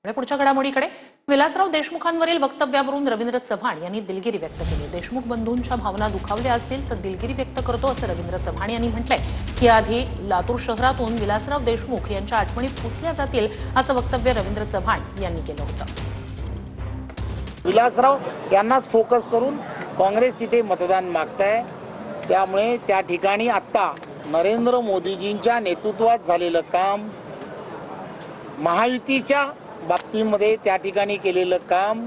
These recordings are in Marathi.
पुढच्या घडामोडीकडे विलासराव देशमुखांवरील वक्तव्यावरून रवींद्र चव्हाण यांनी दिलगिरी व्यक्त केली। देशमुख बंधूंच्या भावना दुखावल्या असतील तर दिलगिरी व्यक्त करतो असं रवींद्र चव्हाण यांनी म्हटलंय। याआधी लातूर शहरातून विलासराव देशमुख यांच्या आठवणी पुसल्या जातील असं वक्तव्य रवींद्र चव्हाण यांनी केलं होतं। विलासराव यांनाच फोकस करून काँग्रेस तिथे मतदान मागताय, त्यामुळे त्या ठिकाणी आता नरेंद्र मोदीजींच्या नेतृत्वात झालेलं काम, महायुतीच्या बाबतीमध्ये त्या ठिकाणी केलेलं काम,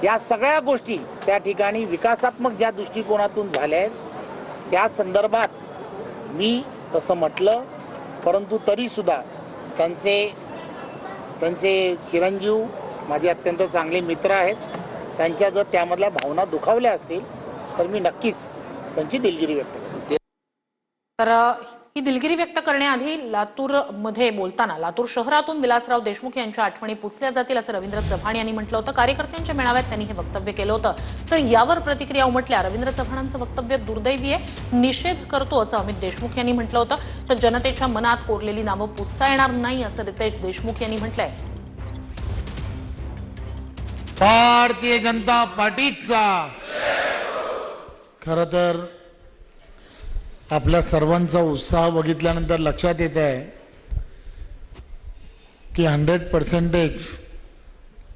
या सगळ्या गोष्टी त्या ठिकाणी विकासात्मक ज्या दृष्टिकोनातून झाल्या आहेत त्या संदर्भात मी तसं म्हटलं, परंतु तरीसुद्धा त्यांचे चिरंजीव माझे अत्यंत चांगले मित्र आहेत, त्यांच्या जर त्यामधल्या भावना दुखावल्या असतील तर मी नक्कीच त्यांची दिलगिरी व्यक्त करेन। तर ही दिलगिरी व्यक्त करण्याआधी लातूरमध्ये बोलताना लातूर शहरातून विलासराव देशमुख यांच्या आठवणी पुसल्या जातील असं रवींद्र चव्हाण यांनी म्हटलं होतं। कार्यकर्त्यांच्या मेळाव्यात त्यांनी हे वक्तव्य केलं होतं। तर यावर प्रतिक्रिया उमटल्या। रवींद्र चव्हाणांचं वक्तव्य दुर्दैवी आहे, निषेध करतो असं अमित देशमुख यांनी म्हटलं होतं। तर जनतेच्या मनात कोरलेली नावं पुसता येणार नाही असं रितेश देशमुख यांनी म्हटलंय। भारतीय जनता पार्टीचा खरं तर आपल्या सर्वांचा उत्साह बघितल्यानंतर लक्षात येत आहे की 100%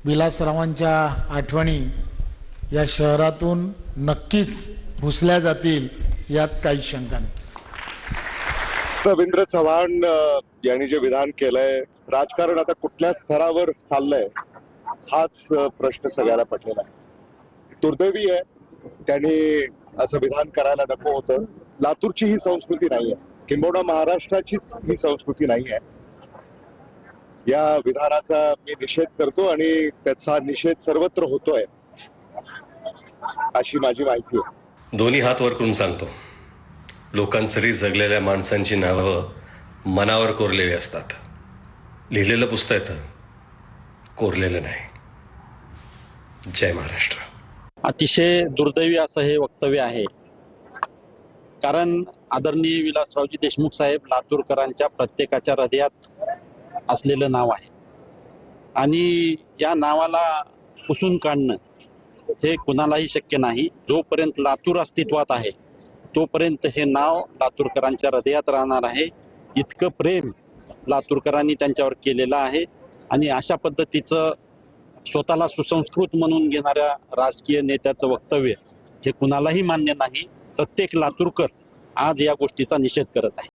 विलासरावांच्या आठवणी या शहरातून नक्कीच पुसल्या जातील, यात काही शंका नाही। रवींद्र चव्हाण यांनी जे विधान केलंय, राजकारण आता कुठल्या स्तरावर चाललंय हाच प्रश्न सगळ्याला पडलेला आहे। दुर्दैवी आहे, त्यांनी असं विधान करायला नको होतं। लातूरची ही संस्कृती नाही आहे, किंबहुना महाराष्ट्राचीच ही संस्कृती नाही आहे। या विधानाचा मी निषेध करतो आणि त्याचा निषेध सर्वत्र होतोय अशी माझी माहिती आहे। दोन्ही हात वर करून सांगतो, लोकांसाठी जगलेल्या माणसांची नावं मनावर कोरलेली असतात। लिहिलेलं पुसता येतं, कोरलेलं नाही। जय महाराष्ट्र। अतिशय दुर्दैवी असं हे वक्तव्य आहे, कारण आदरणीय विलासरावजी देशमुख साहेब लातूरकरांच्या प्रत्येकाच्या हृदयात असलेलं नाव आहे आणि या नावाला पुसून काढणं हे कुणालाही शक्य नाही। जोपर्यंत लातूर अस्तित्वात आहे तोपर्यंत हे नाव लातूरकरांच्या हृदयात राहणार आहे। इतकं प्रेम लातूरकरांनी त्यांच्यावर केलेलं आहे आणि अशा पद्धतीचं स्वतःला सुसंस्कृत म्हणून घेणाऱ्या राजकीय नेत्याचं वक्तव्य हे कुणालाही मान्य नाही। प्रत्येक लातूरकर आज या गोष्टीचा निषेध करत आहे।